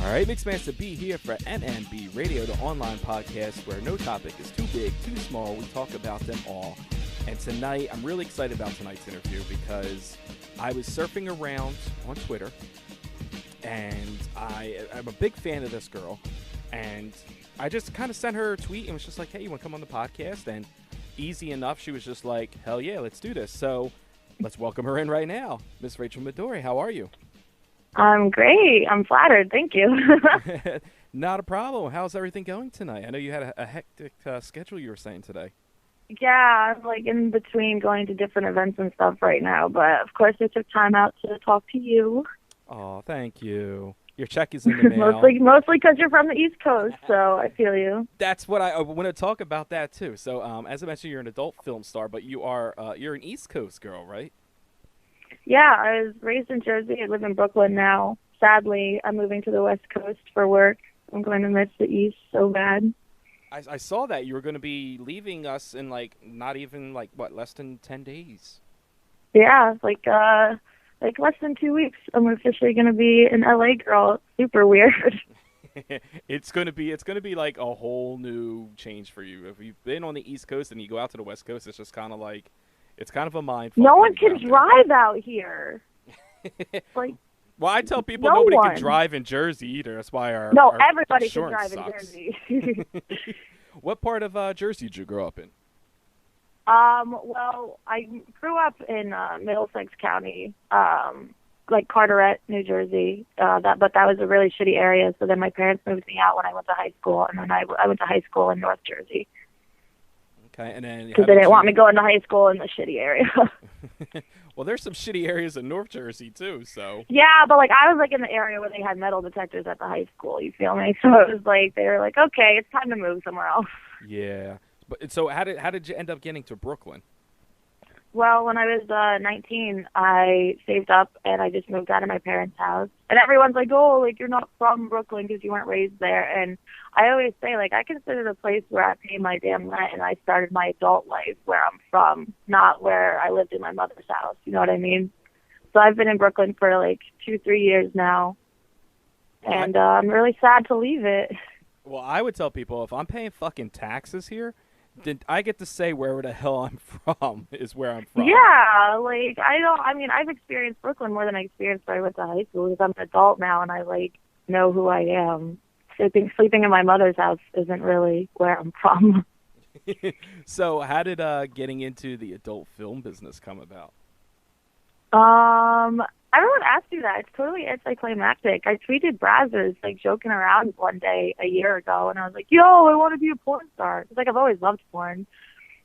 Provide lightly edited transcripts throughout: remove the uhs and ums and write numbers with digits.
All right, Mixmaster B here for MMB Radio, the online podcast where no topic is too big, too small. We talk about them all. And tonight, I'm really excited about tonight's interview because I was surfing around on Twitter, and I'm a big fan of this girl, and I just kind of sent her a tweet and was just like, hey, you want to come on the podcast? And easy enough, she was just like, hell yeah, let's do this. So let's welcome her in right now. Miss Rachael Madori, how are you? I'm great. I'm flattered. Thank you. Not a problem. How's everything going tonight? I know you had a hectic schedule you were saying today. Yeah, I'm like in between going to different events and stuff right now, but of course I took time out to talk to you. Oh, thank you. Your check is in the mail. mostly because you're from the East Coast, so I feel you. That's what I want to talk about that too. So, as I mentioned, you're an adult film star, but you're an East Coast girl, right? Yeah, I was raised in Jersey. I live in Brooklyn now. Sadly, I'm moving to the West Coast for work. I'm going to miss the East so bad. I saw that you were going to be leaving us in not even less than 10 days. Yeah, like less than 2 weeks. I'm officially going to be an LA girl. Super weird. It's going to be like a whole new change for you. If you've been on the East Coast and you go out to the West Coast, it's just kind of like it's kind of a mind fuck. No one can drive out here. Well, I tell people nobody can drive in Jersey either. That's why our everybody can drive sucks. in Jersey. What part of Jersey did you grow up in? Well, I grew up in Middlesex County, like Carteret, New Jersey. But that was a really shitty area. So then my parents moved me out when I went to high school, and then I went to high school in North Jersey. Okay, and then because they didn't want me going to high school in the shitty area. Well, there's some shitty areas in North Jersey too, so. Yeah, but I was in the area where they had metal detectors at the high school. You feel me? So it was they were like, okay, it's time to move somewhere else. Yeah, but so how did you end up getting to Brooklyn? Well, when I was 19, I saved up and I just moved out of my parents' house. And everyone's like, oh, you're not from Brooklyn because you weren't raised there. And I always say, I consider the place where I pay my damn rent and I started my adult life where I'm from, not where I lived in my mother's house. You know what I mean? So I've been in Brooklyn for 2-3 years now. And I'm really sad to leave it. Well, I would tell people if I'm paying fucking taxes here, then I get to say where the hell I'm from is where I'm from. Yeah, I've experienced Brooklyn more than I experienced when I went to high school because I'm an adult now and I know who I am. Sleeping in my mother's house isn't really where I'm from. So how did getting into the adult film business come about? Everyone asks you that. It's totally anticlimactic. I tweeted Brazzers, joking around one day a year ago, and I was like, yo, I want to be a porn star. It's I've always loved porn,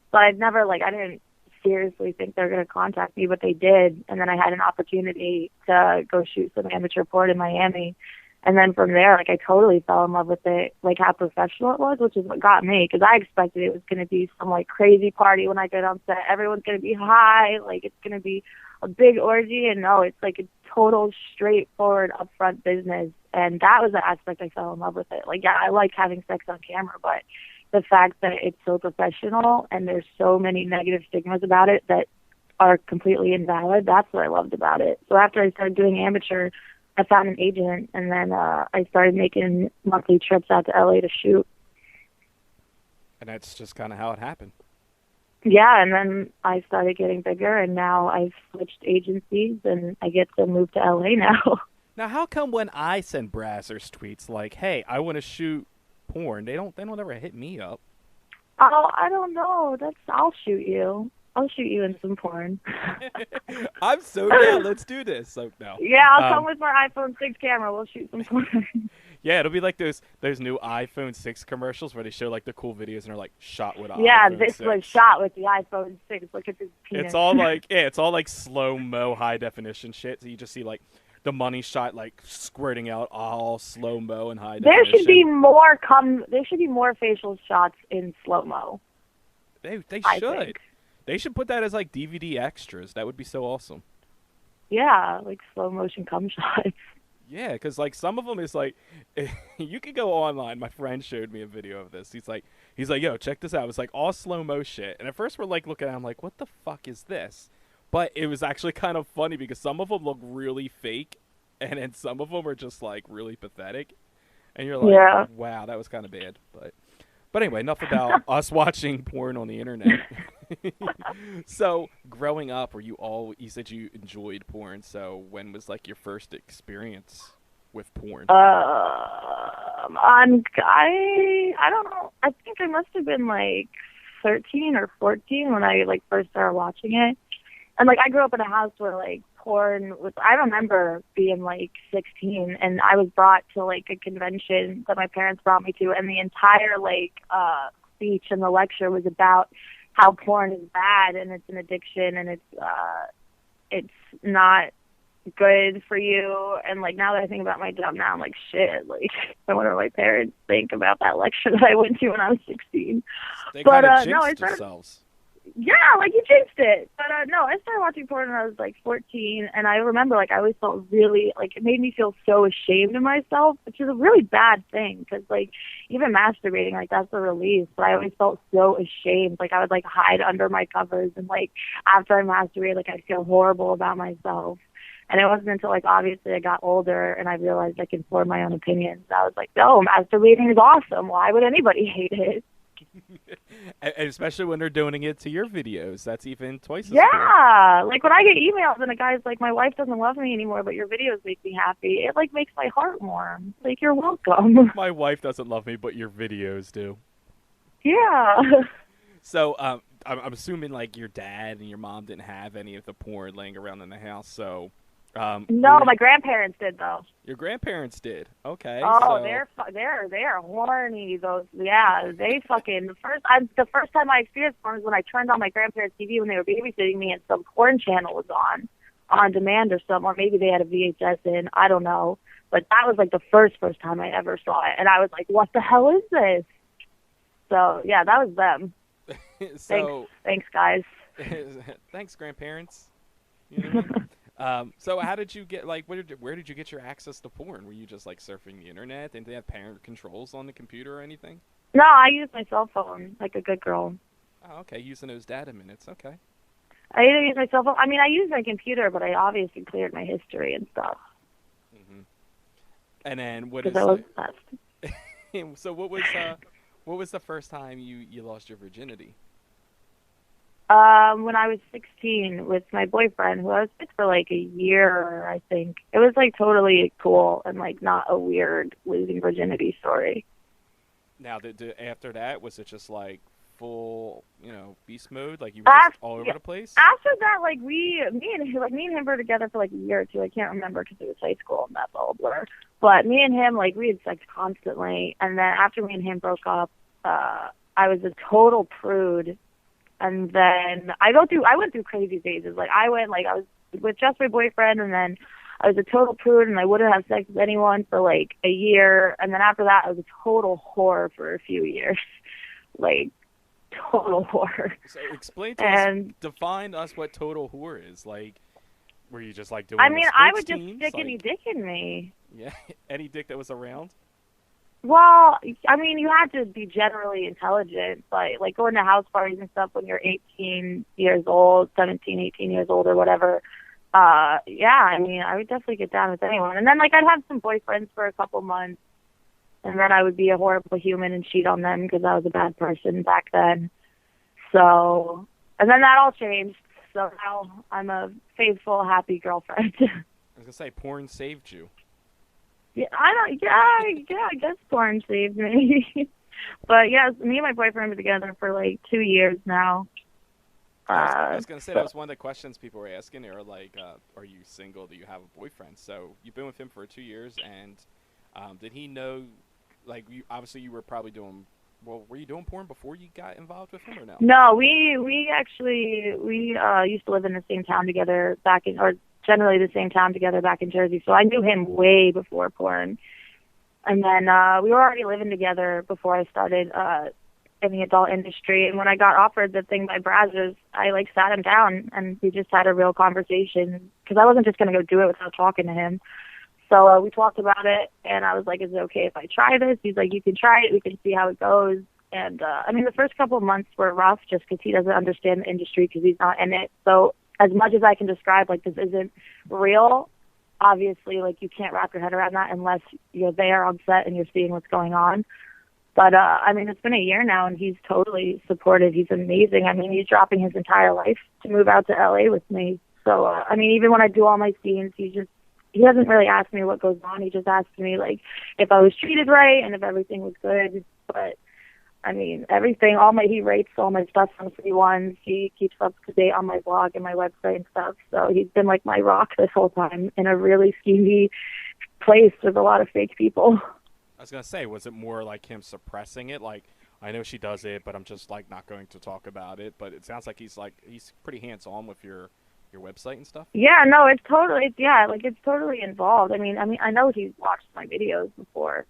but I'd never, I didn't seriously think they were going to contact me, but they did, and then I had an opportunity to go shoot some amateur porn in Miami, and then from there, I totally fell in love with it, how professional it was, which is what got me, because I expected it was going to be some, crazy party when I get on set. Everyone's going to be high, it's going to be a big orgy, and no, it's a total straightforward upfront business, and that was the aspect I fell in love with it. I like having sex on camera, but the fact that it's so professional and there's so many negative stigmas about it that are completely invalid, that's what I loved about it. So after I started doing amateur, I found an agent, and then I started making monthly trips out to LA to shoot. And that's just kind of how it happened. Yeah, and then I started getting bigger, and now I've switched agencies, and I get to move to LA now. Now, how come when I send Brazzers tweets hey, I want to shoot porn, they don't ever hit me up? Oh, I don't know. I'll shoot you. I'll shoot you in some porn. I'm so down. Let's do this. So no. Yeah, I'll come with my iPhone 6 camera. We'll shoot some porn. Yeah, it'll be like those new iPhone 6 commercials where they show the cool videos and they're shot with iPhone 6. Yeah, this was shot with the iPhone 6. Look at this penis. It's all it's all slow-mo high definition shit. So you just see the money shot squirting out all slow-mo and high definition. There should be more facial shots in slow-mo. They should. They should put that as DVD extras. That would be so awesome. Yeah, slow motion cum shots. Yeah, because some of them is you could go online. My friend showed me a video of this. He's like, yo, check this out. It's all slow mo shit. And at first we're looking at it, I'm like, what the fuck is this? But it was actually kind of funny because some of them look really fake, and then some of them are just really pathetic. And you're like, wow, that was kind of bad. But anyway, enough about us watching porn on the internet. So, growing up, you said you enjoyed porn, so when was, like, your first experience with porn? I don't know. I think I must have been, like, 13 or 14 when I, like, first started watching it. And, like, I grew up in a house where, like, porn was, I remember being, like, 16, and I was brought to, like, a convention that my parents brought me to, and the entire, like, speech and the lecture was about how porn is bad, and it's an addiction, and it's not good for you. And, like, now that I think about my job now, I'm like, shit, like, I wonder what my parents think about that lecture that I went to when I was 16. They kind of jinxed themselves. Yeah, like, you jinxed it. But, no, I started watching porn when I was, like, 14, and I remember, like, I always felt really, like, it made me feel so ashamed of myself, which is a really bad thing, because, like, even masturbating, like, that's a release, but I always felt so ashamed. Like, I would, like, hide under my covers, and, like, after I masturbated, like, I'd feel horrible about myself. And it wasn't until, like, obviously I got older and I realized I could form my own opinions. I was like, no, masturbating is awesome. Why would anybody hate it? And especially when they're doing it to your videos. That's even twice as Yeah. cool. Like, when I get emails and a guy's like, my wife doesn't love me anymore, but your videos make me happy, it, like, makes my heart warm. Like, you're welcome. My wife doesn't love me, but your videos do. Yeah. So, I'm assuming, like, your dad and your mom didn't have any of the porn laying around in the house, so... no, my grandparents did, though. Your grandparents did. Okay. Oh, so... they're horny. Those, yeah, they fucking the first time I experienced porn was when I turned on my grandparents' TV when they were babysitting me, and some porn channel was on demand or something, or maybe they had a VHS in. I don't know, but that was like the first time I ever saw it, and I was like, "What the hell is this?" So yeah, that was them. So thanks, guys. Thanks, grandparents. You know what I mean? So how did you get, like, where did you get your access to porn? Were you just, like, surfing the internet? Didn't they have parent controls on the computer or anything? No, I used my cell phone like a good girl. Oh, okay, using those data minutes, okay. I didn't use my cell phone. I mean, I used my computer, but I obviously cleared my history and stuff. Mm-hmm. And then what So what was the first time you lost your virginity? When I was 16 with my boyfriend, who I was with for like a year, I think. It was like totally cool and like not a weird losing virginity story. Now, after that, was it just like full, beast mode? Like you were just all over the place? After that, like me and him were together for like a year or two. I can't remember because it was high school and that's all a blur. But me and him, like, we had sex constantly. And then after me and him broke up, I was a total prude. And then I went through crazy phases. Like, I was with just my boyfriend, and then I was a total prude, and I wouldn't have sex with anyone for, like, a year. And then after that, I was a total whore for a few years. Like, total whore. So explain to us, define us what total whore is. Like, were you just, like, doing I would just stick any dick in me. Yeah, any dick that was around? Well, I mean, you had to be generally intelligent, but, like, going to house parties and stuff when you're 18 years old, 17, 18 years old or whatever, yeah, I mean, I would definitely get down with anyone. And then, like, I'd have some boyfriends for a couple months, and then I would be a horrible human and cheat on them because I was a bad person back then. So, and then that all changed, so now I'm a faithful, happy girlfriend. I was going to say, porn saved you. Yeah, I guess porn saved me. But yeah, me and my boyfriend were together for like 2 years now. I was going to say, that was one of the questions people were asking. They were like, are you single? Do you have a boyfriend? So you've been with him for 2 years, and did he know, like, obviously you were probably doing, were you doing porn before you got involved with him or no? No, we used to live in the same town together generally the same town together back in Jersey. So I knew him way before porn. And then we were already living together before I started in the adult industry. And when I got offered the thing by Brazzers, I, like, sat him down and we just had a real conversation because I wasn't just going to go do it without talking to him. So we talked about it, and I was like, is it okay if I try this? He's like, you can try it. We can see how it goes. And, I mean, the first couple of months were rough just because he doesn't understand the industry because he's not in it. So as much as I can describe, like, this isn't real, obviously, like, you can't wrap your head around that unless you're there on set and you're seeing what's going on. But, I mean, it's been a year now, and he's totally supportive. He's amazing. I mean, he's dropping his entire life to move out to LA with me. So, I mean, even when I do all my scenes, he hasn't really asked me what goes on. He just asked me, like, if I was treated right and if everything was good. But, I mean, everything, he rates all my stuff on 3-1s. He keeps up to date on my blog and my website and stuff. So he's been, like, my rock this whole time in a really schemy place with a lot of fake people. I was going to say, was it more like him suppressing it? Like, I know she does it, but I'm just, like, not going to talk about it. But it sounds like he's pretty hands-on with your website and stuff. Yeah, no, it's totally involved. I mean, I know he's watched my videos before.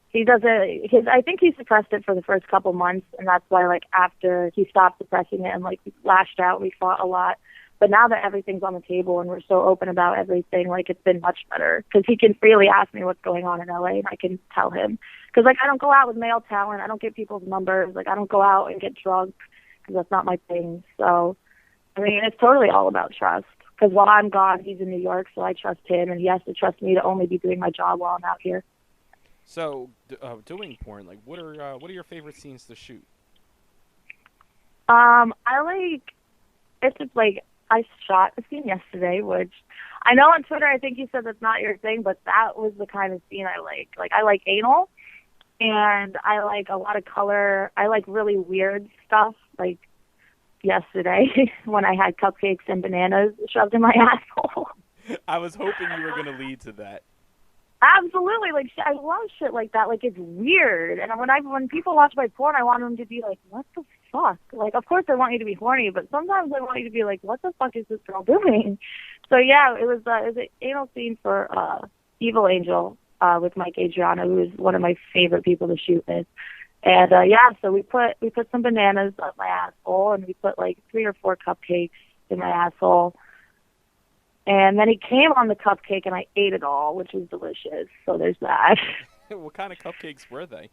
He does it, I think he suppressed it for the first couple months, and that's why, like, after he stopped suppressing it and, like, lashed out, we fought a lot. But now that everything's on the table and we're so open about everything, like, it's been much better. Because he can freely ask me what's going on in LA, and I can tell him. Because, like, I don't go out with male talent. I don't get people's numbers. Like, I don't go out and get drunk because that's not my thing. So, I mean, it's totally all about trust. Because while I'm gone, he's in New York, so I trust him, and he has to trust me to only be doing my job while I'm out here. So, doing porn, like, what are your favorite scenes to shoot? I shot a scene yesterday, which I know on Twitter, I think you said that's not your thing, but that was the kind of scene I like. Like, I like anal, and I like a lot of color. I like really weird stuff, like yesterday when I had cupcakes and bananas shoved in my asshole. I was hoping you were going to lead to that. Absolutely. Like, I love shit like that. Like, it's weird. And when people watch my porn, I want them to be like, what the fuck? Like, of course I want you to be horny, but sometimes I want you to be like, what the fuck is this girl doing? So, yeah, it was an anal scene for Evil Angel with Mike Adriano, who is one of my favorite people to shoot with. And, so we put some bananas up my asshole, and we put, like, 3 or 4 cupcakes in my asshole. And then he came on the cupcake, and I ate it all, which was delicious. So there's that. What kind of cupcakes were they?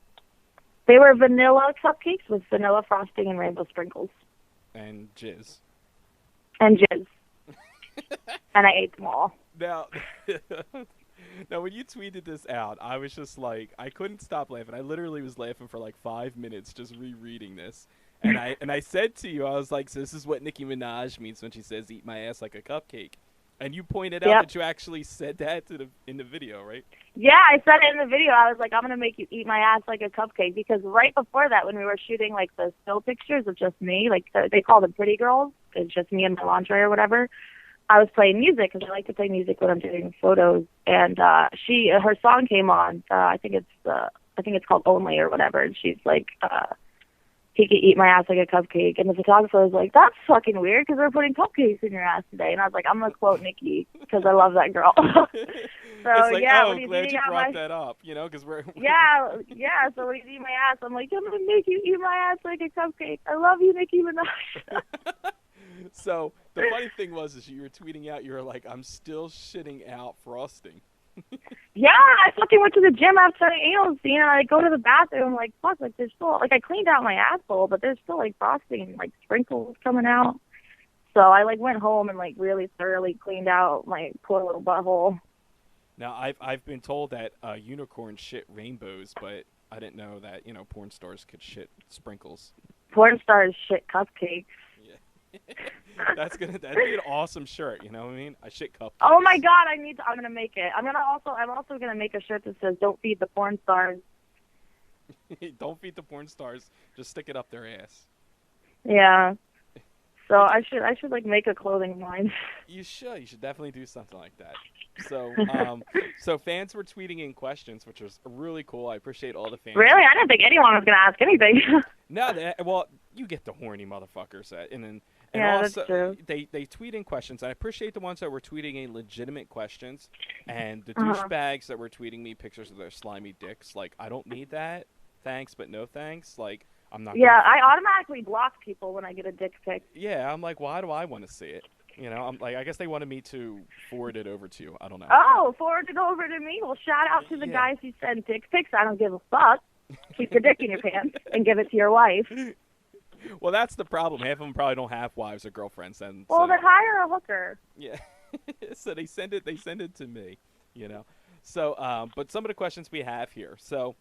They were vanilla cupcakes with vanilla frosting and rainbow sprinkles. And jizz. And jizz. And I ate them all. Now, when you tweeted this out, I was just like, I couldn't stop laughing. I literally was laughing for like 5 minutes just rereading this. And I said to you, I was like, so this is what Nicki Minaj means when she says, eat my ass like a cupcake. And you pointed out that you actually said that in the video, right? Yeah, I said it in the video. I was like, I'm going to make you eat my ass like a cupcake. Because right before that, when we were shooting, like, the still pictures of just me, like, they call them pretty girls. It's just me and my lingerie or whatever. I was playing music because I like to play music when I'm doing photos. And her song came on. I think it's called Only or whatever. And she's like, he could eat my ass like a cupcake. And the photographer was like, that's fucking weird because we're putting cupcakes in your ass today. And I was like, I'm going to quote Nicki because I love that girl. So, it's like, yeah, oh, glad you brought that up, you know, because we're... Yeah, so when he eat my ass, I'm like, I'm going to make you eat my ass like a cupcake. I love you, Nicki Minaj. So the funny thing was you were tweeting out, you were like, I'm still shitting out frosting. Yeah, I fucking went to the gym after the anal scene, and I go to the bathroom, like, fuck, like, there's still, like, I cleaned out my asshole, but there's still, like, frosting, like, sprinkles coming out. So I, like, went home and, like, really thoroughly cleaned out my poor little butthole. Now, I've been told that unicorns shit rainbows, but I didn't know that, you know, porn stars could shit sprinkles. Porn stars shit cupcakes. That'd be an awesome shirt, you know what I mean? I shit cupcakes. Oh my god, I'm gonna make it. I'm also gonna make a shirt that says "Don't feed the porn stars." Don't feed the porn stars. Just stick it up their ass. Yeah. So I should like make a clothing line. You should definitely do something like that. So so fans were tweeting in questions, which was really cool. I appreciate all the fans. Really? I didn't think anyone was gonna ask anything. No, well, you get the horny motherfuckers and yeah, also, that's true. They tweet in questions. I appreciate the ones that were tweeting in legitimate questions, and the douchebags that were tweeting me pictures of their slimy dicks. Like, I don't need that. Thanks, but no thanks. Like, I'm not. Yeah, I automatically block people when I get a dick pic. Yeah, I'm like, why do I want to see it? You know, I'm like, I guess they wanted me to forward it over to you. I don't know. Oh, forward it over to me. Well, shout out to the guys who send dick pics. I don't give a fuck. Keep your dick in your pants and give it to your wife. Well, that's the problem. Half of them probably don't have wives or girlfriends. Well, then hire a hooker. Yeah. So they send it to me, you know. So, but some of the questions we have here. So,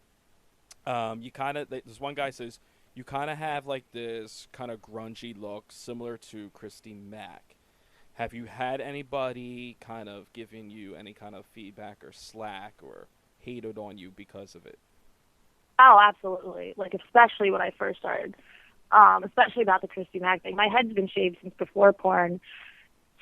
you kind of, this one guy says, you kind of have like this kind of grungy look similar to Christy Mack. Have you had anybody kind of giving you any kind of feedback or slack or hated on you because of it? Oh, absolutely. Like, especially when I first started. Especially about the Christy Mack thing. My head's been shaved since before porn.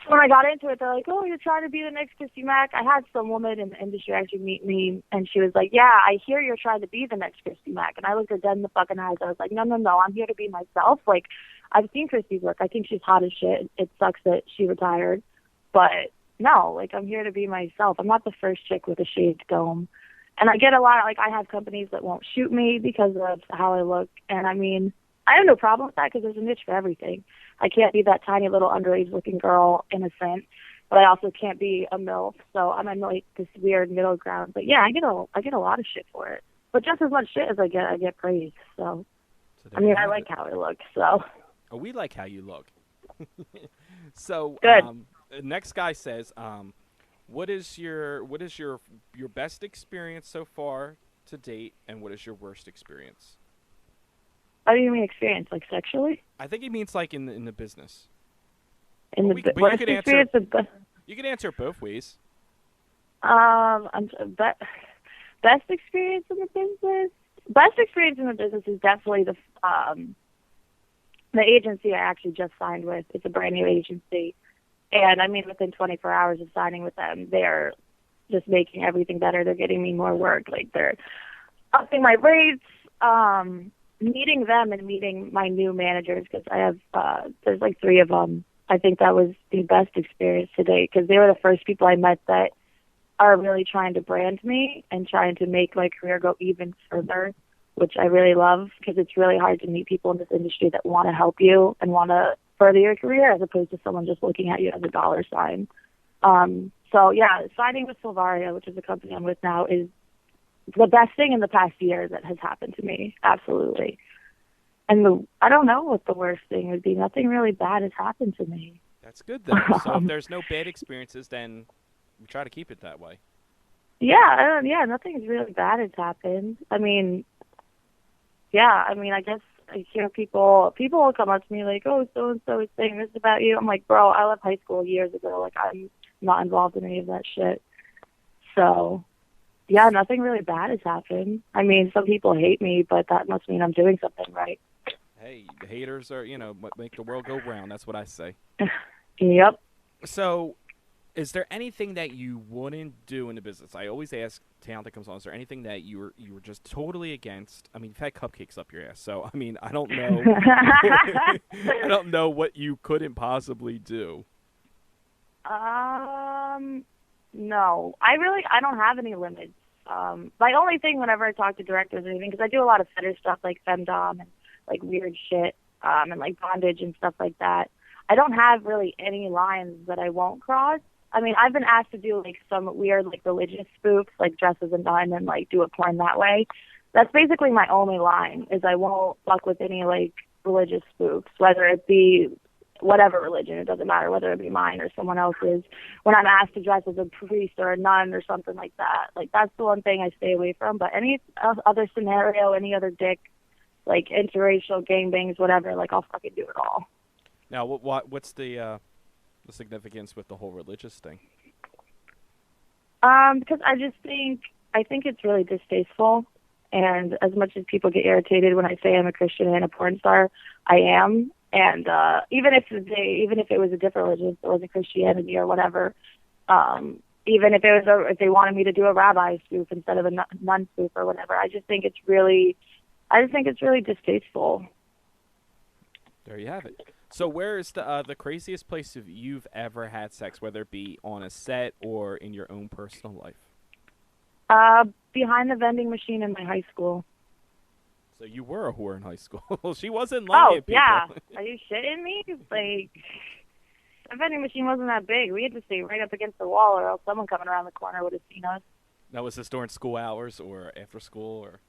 So when I got into it, they're like, oh, you're trying to be the next Christy Mack. I had some woman in the industry actually meet me, and she was like, yeah, I hear you're trying to be the next Christy Mack. And I looked her dead in the fucking eyes. I was like, no, I'm here to be myself. Like, I've seen Christy's work. I think she's hot as shit. It sucks that she retired. But, no, like, I'm here to be myself. I'm not the first chick with a shaved dome. And I get a lot, like, I have companies that won't shoot me because of how I look. And, I mean, I have no problem with that because there's a niche for everything. I can't be that tiny little underage-looking girl, innocent, but I also can't be a MILF. So I'm in, like, this weird middle ground. But, yeah, I get a lot of shit for it. But just as much shit as I get praise. So I mean, I like how I look, so. Oh, we like how you look. So, good. Next guy says, what is your best experience so far to date, and what is your worst experience? What do you mean experience? Like sexually? I think he means like in the business. In well, the worst experience? You can answer it both ways. Best experience in the business? Best experience in the business is definitely the agency I actually just signed with. It's a brand new agency. And I mean, within 24 hours of signing with them, they're just making everything better. They're getting me more work. Like, they're upping my rates, meeting them and meeting my new managers, because I have, there's like 3 of them. I think that was the best experience to date, because they were the first people I met that are really trying to brand me and trying to make my career go even further, which I really love, because it's really hard to meet people in this industry that want to help you and want to further your career, as opposed to someone just looking at you as a dollar sign. So yeah, signing with Silvaria, which is the company I'm with now, is the best thing in the past year that has happened to me. Absolutely. And I don't know what the worst thing would be. Nothing really bad has happened to me. That's good, though. So if there's no bad experiences, then we try to keep it that way. Yeah, nothing really bad has happened. I mean, I guess I hear people will come up to me like, oh, so-and-so is saying this about you. I'm like, bro, I left high school years ago. Like, I'm not involved in any of that shit. So, yeah, nothing really bad has happened. I mean, some people hate me, but that must mean I'm doing something right. Hey, the haters are, what make the world go round. That's what I say. Yep. So, is there anything that you wouldn't do in the business? I always ask talent that comes on, is there anything that you were just totally against? I mean, you've had cupcakes up your ass, so, I mean, I don't know. I don't know what you couldn't possibly do. No. I don't have any limits. My only thing whenever I talk to directors or anything, because I do a lot of fetish stuff like femdom and like weird shit, and like bondage and stuff like that, I don't have really any lines that I won't cross. I mean, I've been asked to do like some weird like religious spoofs, like dress as a nun and like do a porn that way. That's basically my only line, is I won't fuck with any like religious spoofs, whether it be whatever religion. It doesn't matter whether it be mine or someone else's. When I'm asked to dress as a priest or a nun or something like that, like that's the one thing I stay away from. But any other scenario, any other dick, like interracial gangbangs, whatever, like I'll fucking do it all. Now, what's the significance with the whole religious thing? Because I think it's really distasteful, and as much as people get irritated when I say I'm a Christian and a porn star, I am. And even if it was a different religion, if it wasn't Christianity or whatever, even if if they wanted me to do a rabbi spoof instead of a nun spoof or whatever, I just think it's really distasteful. There you have it. So where is the craziest place you've ever had sex, whether it be on a set or in your own personal life? Behind the vending machine in my high school. So you were a whore in high school. She wasn't lying. Oh, yeah. Are you shitting me? Like, the vending machine wasn't that big. We had to stay right up against the wall, or else someone coming around the corner would have seen us. Now, was this during school hours or after school? Or?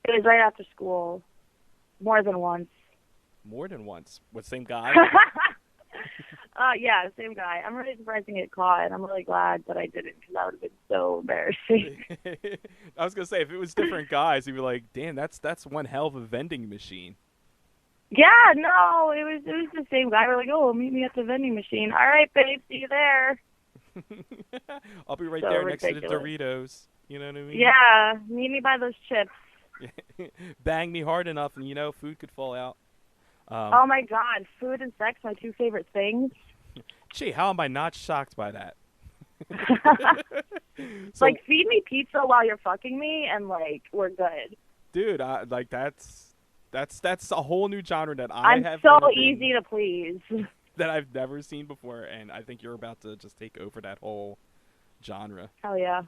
It was right after school. More than once. More than once? With the same guy? Yeah, same guy. I'm really surprised to get caught, and I'm really glad that I didn't, because that would have been so embarrassing. I was gonna say, if it was different guys, you'd be like, "Damn, that's one hell of a vending machine." Yeah, no, it was the same guy. We're like, oh, meet me at the vending machine. All right, babe, see you there. I'll be right So there ridiculous. next to the Doritos. You know what I mean? Yeah, meet me by those chips. Bang me hard enough, and food could fall out. Oh my God, food and sex, my two favorite things. Gee, how am I not shocked by that? Like, feed me pizza while you're fucking me, and like, we're good. Dude, that's a whole new genre that I'm so easy to please. That I've never seen before, and I think you're about to just take over that whole genre. Hell yeah.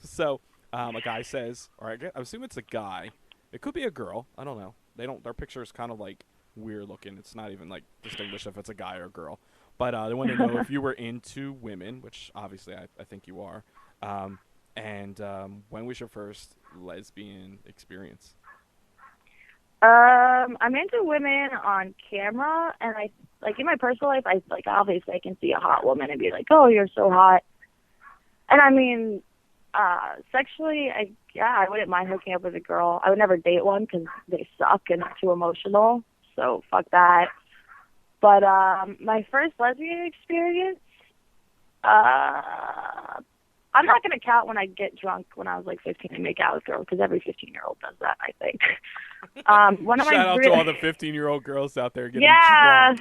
So a guy says, or I assume it's a guy. It could be a girl. I don't know. Their picture is kind of like weird looking. It's not even like distinguished if it's a guy or a girl. But they want to know if you were into women, which obviously I think you are. And when was your first lesbian experience? I'm into women on camera, and I like in my personal life. I like obviously I can see a hot woman and be like, "Oh, you're so hot." And I mean, sexually, I wouldn't mind hooking up with a girl. I would never date one because they suck and they're too emotional. So fuck that. But my first lesbian experience, I'm not going to count when I get drunk when I was like 15 and make out with girls, because every 15-year-old does that, I think. Shout out to all the 15-year-old girls out there getting drunk.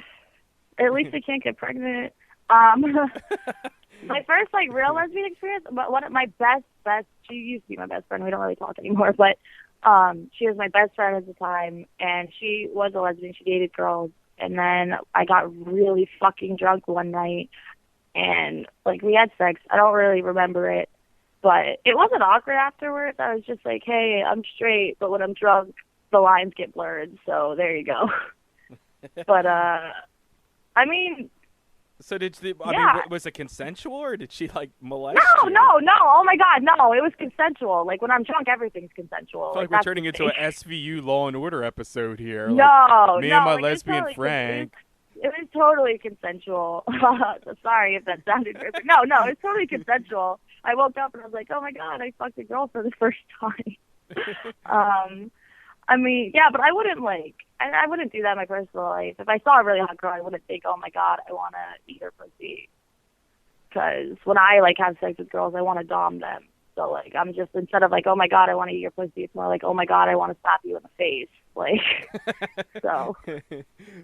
At least they can't get pregnant. My first like real lesbian experience, but one of my best, she used to be my best friend. We don't really talk anymore, but she was my best friend at the time, and she was a lesbian. She dated girls, and then I got really fucking drunk one night, and like we had sex. I don't really remember it, but it wasn't awkward afterwards. I was just like, hey, I'm straight, but when I'm drunk, the lines get blurred. So there you go. But I mean. So was it consensual, or did she like molest you? No. Oh my God, no. It was consensual. Like when I'm drunk, everything's consensual. I feel like we're turning into an SVU Law and Order episode here. No, me and my lesbian Frank. It was totally consensual. Sorry if that sounded weird. No, it was totally consensual. I woke up and I was like, oh my God, I fucked a girl for the first time. I mean, yeah, but I wouldn't I wouldn't do that in my personal life. If I saw a really hot girl, I wouldn't think, oh my God, I want to eat her pussy. Because when I like have sex with girls, I want to dom them. So like, I'm just, instead of like, oh my God, I want to eat your pussy, it's more like, oh my God, I want to slap you in the face. Like, so.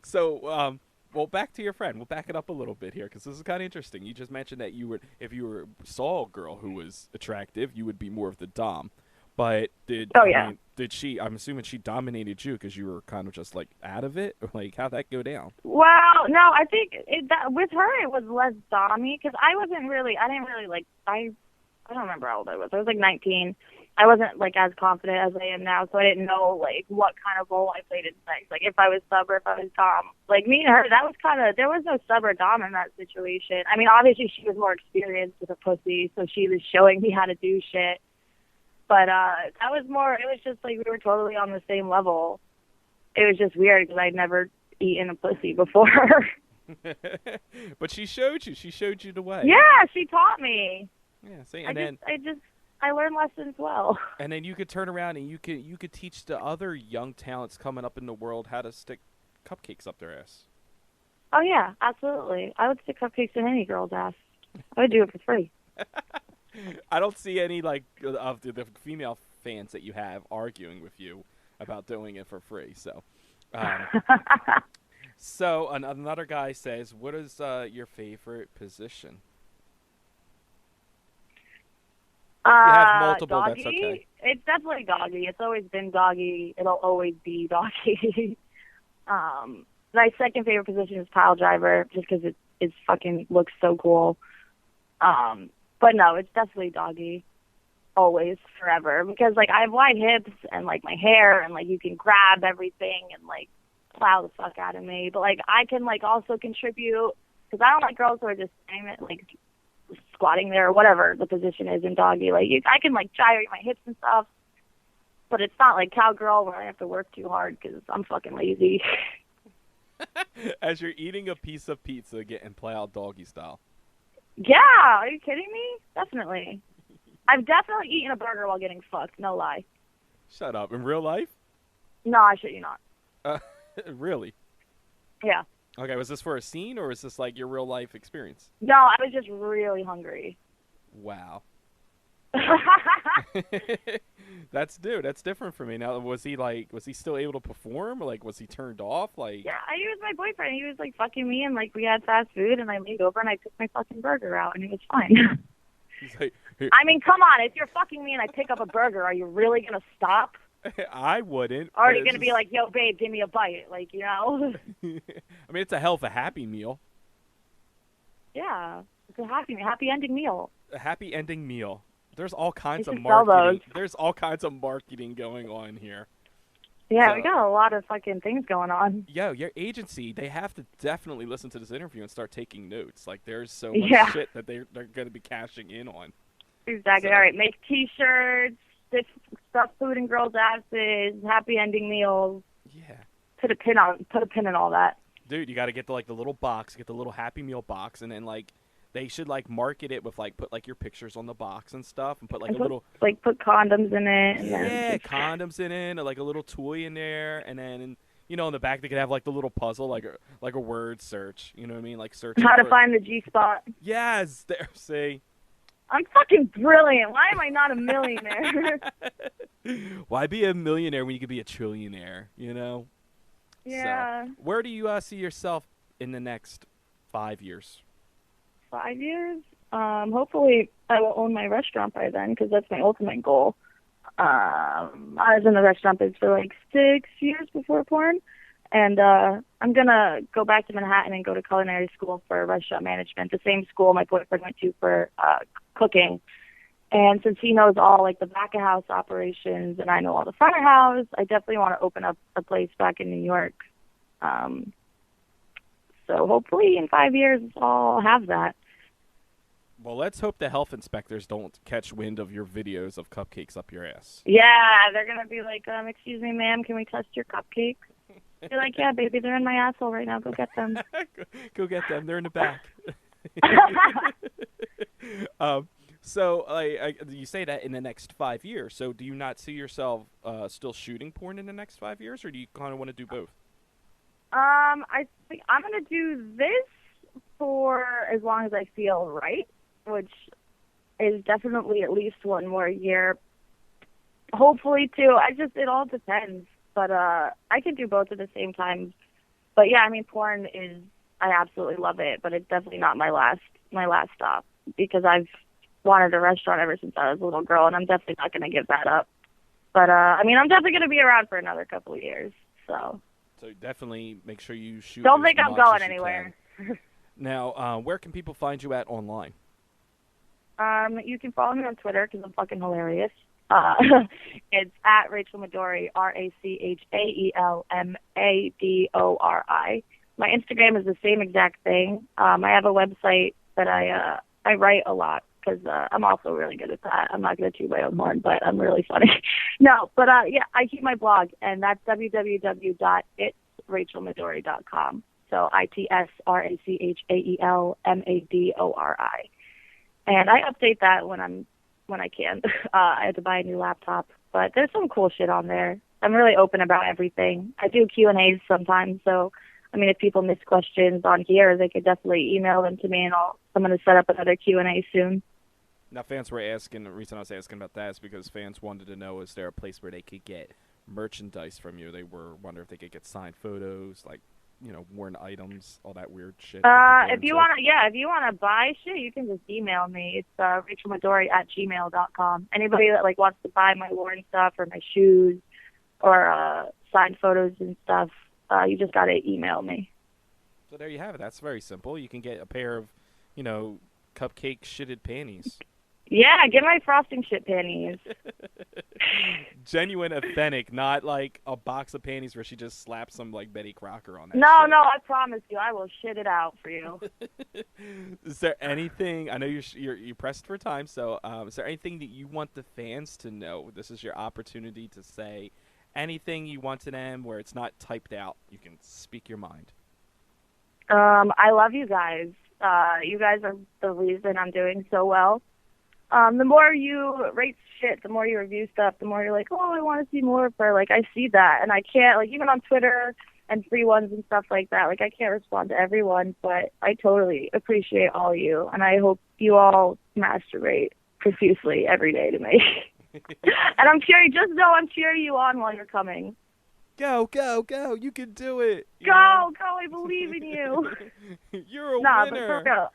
So, well, back to your friend. We'll back it up a little bit here, because this is kind of interesting. You just mentioned that if you saw a girl who was attractive, you would be more of the dom. But did she? I'm assuming she dominated you because you were kind of just like out of it. Or like, how'd that go down? Well, no, I think with her it was less dommy, because I didn't really like. I don't remember how old I was. I was like 19. I wasn't like as confident as I am now, so I didn't know like what kind of role I played in sex. Like if I was sub or if I was dom. Like me and her, that was there was no sub or dom in that situation. I mean, obviously she was more experienced with a pussy, so she was showing me how to do shit. But that was more, it was just like we were totally on the same level. It was just weird because I'd never eaten a pussy before. But she showed you the way. Yeah, she taught me. Yeah, see, I learned lessons well. And then you could turn around and you could teach the other young talents coming up in the world how to stick cupcakes up their ass. Oh yeah, absolutely. I would stick cupcakes in any girl's ass. I would do it for free. I don't see any like of the female fans that you have arguing with you about doing it for free. So, so another guy says, "What is your favorite position?" If you have multiple, doggy? That's okay. It's definitely doggy. It's always been doggy. It'll always be doggy. My second favorite position is pile driver, just because it fucking looks so cool. But no, it's definitely doggy. Always, forever. Because, like, I have wide hips and, like, my hair and, like, you can grab everything and, like, plow the fuck out of me. But, like, I can, like, also contribute. Because I don't like girls who are just standing there, like, squatting there or whatever the position is in doggy. Like, I can, like, gyrate my hips and stuff. But it's not like cowgirl where I have to work too hard because I'm fucking lazy. As you're eating a piece of pizza, getting play out doggy style. Yeah, are you kidding me? Definitely. I've definitely eaten a burger while getting fucked, no lie. Shut up. In real life? No, I shit you not. Really? Yeah. Okay, was this for a scene, or was this like your real life experience? No, I was just really hungry. Wow. That's different for me. Now, was he still able to perform? Or, like, was he turned off? Like, Yeah, he was my boyfriend. He was like fucking me, and like we had fast food, and I leaned over and I took my fucking burger out, and it was fine. he's like, "Here." I mean, come on, if you're fucking me and I pick up a burger, are you really gonna stop? I wouldn't. Or are you gonna be like, yo, babe, give me a bite, like, you know? I mean, it's a hell of a happy meal. Yeah, it's a happy ending meal. A happy ending meal. There's all kinds You of should sell marketing. those. There's all kinds of marketing going on here. Yeah, So- we got a lot of fucking things going on. Yo, your agency, they have to definitely listen to this interview and start taking notes. Like, there's so much Yeah. shit that they're going to be cashing in on. Exactly. So- All right, make T-shirts, stuff food in girls' asses, happy ending meals. Yeah. Put a pin in all that. Dude, you got to get the little box, get the little Happy Meal box, and then, like, they should, like, market it with, like, put, like, your pictures on the box and stuff, and put, like, And a little... put condoms in it. And Yeah, then condoms in it, or, like, a little toy in there, and then, you know, in the back they could have, like, the little puzzle, like a word search, you know what I mean? Like, search how to find the G-spot. Yes, there, see? I'm fucking brilliant. Why am I not a millionaire? Why be a millionaire when you could be a trillionaire, you know? Yeah. So, where do you see yourself in the next 5 years? 5 years? Hopefully I will own my restaurant by then, because that's my ultimate goal. I was in the restaurant biz for like 6 years before porn, and I'm gonna go back to Manhattan and go to culinary school for restaurant management, the same school my boyfriend went to for cooking. And since he knows all like the back of house operations and I know all the front of house, I definitely want to open up a place back in New York. So hopefully in 5 years I'll have that. Well, let's hope the health inspectors don't catch wind of your videos of cupcakes up your ass. Yeah, they're gonna be like, excuse me, ma'am, can we test your cupcakes? You're like, yeah, baby, they're in my asshole right now. Go get them. Go get them. They're in the back. So you say that in the next 5 years. So do you not see yourself still shooting porn in the next 5 years, or do you kind of want to do both? I think I'm gonna do this for as long as I feel right, which is definitely at least one more year. Hopefully two. It all depends. But I can do both at the same time. But yeah, I mean, porn is, I absolutely love it, but it's definitely not my last stop, because I've wanted a restaurant ever since I was a little girl, and I'm definitely not going to give that up. But I mean, I'm definitely going to be around for another couple of years. So definitely make sure you shoot. Don't as think I'm much going as you anywhere. can. Now, where can people find you at online? You can follow me on Twitter because I'm fucking hilarious. It's at Rachael Madori, RachaelMadori. My Instagram is the same exact thing. I have a website that I write a lot because I'm also really good at that. I'm not going to toot my own horn, but I'm really funny. No, but yeah, I keep my blog, and that's www.itsrachaelmadori.com. So ITSRACHAELMADORI. And I update that when I can. I had to buy a new laptop, but there's some cool shit on there. I'm really open about everything. I do Q&As sometimes, so I mean, if people miss questions on here, they could definitely email them to me, and I'm going to set up another Q&A soon. Now, fans were asking. The reason I was asking about that is because fans wanted to know: is there a place where they could get merchandise from you? They were wondering if they could get signed photos, like, you know, worn items, all that weird shit. If you want to buy shit, you can just email me. It's RachaelMadori@gmail.com. Anybody that like wants to buy my worn stuff or my shoes or signed photos and stuff, you just gotta email me. So there you have it. That's very simple. You can get a pair of, you know, cupcake shitted panties. Yeah, get my frosting shit panties. Genuine, authentic, not like a box of panties where she just slaps some like Betty Crocker on that. No, shit. no, I promise you, I will shit it out for you. Is there anything? I know you're pressed for time, so is there anything that you want the fans to know? This is your opportunity to say anything you want to them, where it's not typed out. You can speak your mind. I love you guys. You guys are the reason I'm doing so well. The more you rate shit, the more you review stuff, the more you're like, oh, I want to see more of her. Like, I see that, and I can't, like, even on Twitter and free ones and stuff like that, like, I can't respond to everyone, but I totally appreciate all you, and I hope you all masturbate profusely every day to me. And I'm cheering, just know I'm cheering you on while you're coming. Go, go, go. You can do it. Go, I believe in you. You're a winner. But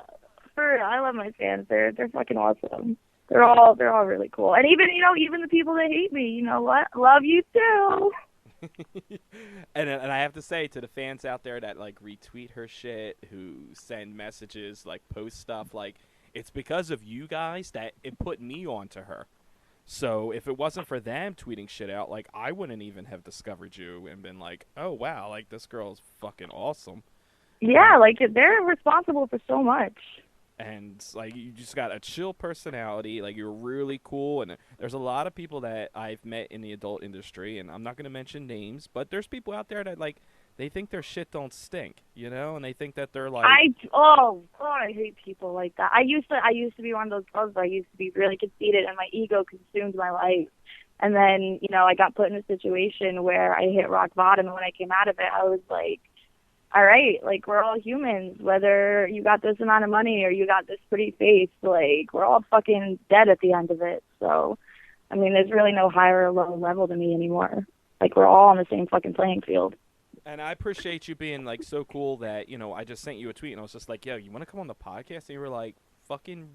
for real, I love my fans. They're fucking awesome. They're all really cool. And even the people that hate me, you know what? Love you too. And I have to say to the fans out there that like retweet her shit, who send messages, like post stuff, like it's because of you guys that it put me onto her. So if it wasn't for them tweeting shit out, like I wouldn't even have discovered you and been like, oh wow, like this girl's fucking awesome. Yeah, like they're responsible for so much. And like you just got a chill personality, like you're really cool. And there's a lot of people that I've met in the adult industry, and I'm not going to mention names, but there's people out there that like they think their shit don't stink, you know, and they think that they're like I hate people like that. I used to be one of those girls where I used to be really conceited and my ego consumed my life. And then, you know, I got put in a situation where I hit rock bottom, and when I came out of it, I was like, all right, like we're all humans, whether you got this amount of money or you got this pretty face, like we're all fucking dead at the end of it. So, I mean, there's really no higher or lower level to me anymore. Like we're all on the same fucking playing field. And I appreciate you being, like, so cool that, you know, I just sent you a tweet, and I was just like, yo, you want to come on the podcast? And you were like, fucking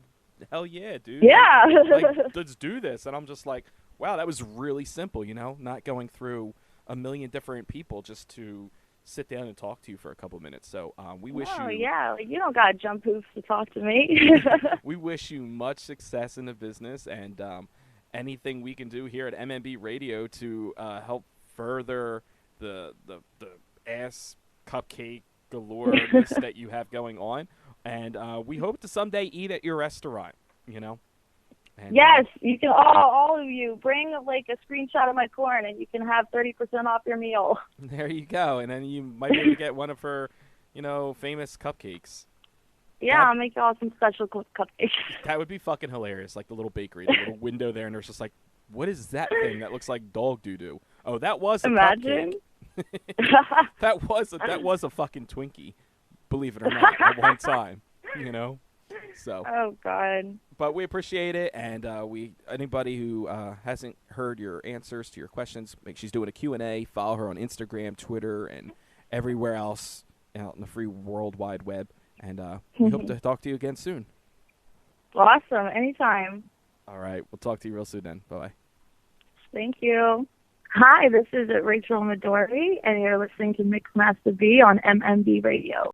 hell yeah, dude. Yeah. Like, let's do this. And I'm just like, wow, that was really simple, you know, not going through a million different people just to sit down and talk to you for a couple minutes. So we wish you... Oh, yeah. Like, you don't got to jump hoops to talk to me. We wish you much success in the business, and anything we can do here at MMB Radio to help further the ass cupcake galore-ness that you have going on, and we hope to someday eat at your restaurant, you know. And, yes, you can all of you bring like a screenshot of my corn, and you can have 30% off your meal. There you go, and then you might be able to get one of her, you know, famous cupcakes. Yeah, I'll make y'all some special cupcakes. That would be fucking hilarious, like the little bakery, the little window there, and there's just like, what is that thing that looks like dog doo-doo? Oh, that was a Imagine. cupcake. that was a fucking Twinkie, believe it or not, at one time, you know. So. Oh God. But we appreciate it, and anybody who hasn't heard your answers to your questions, she's doing a Q&A. Follow her on Instagram, Twitter, and everywhere else out in the free World Wide Web. And we hope to talk to you again soon. Awesome. Anytime. All right. We'll talk to you real soon then. Bye-bye. Thank you. Hi, this is Rachael Madori, and you're listening to Masta B on MMB Radio.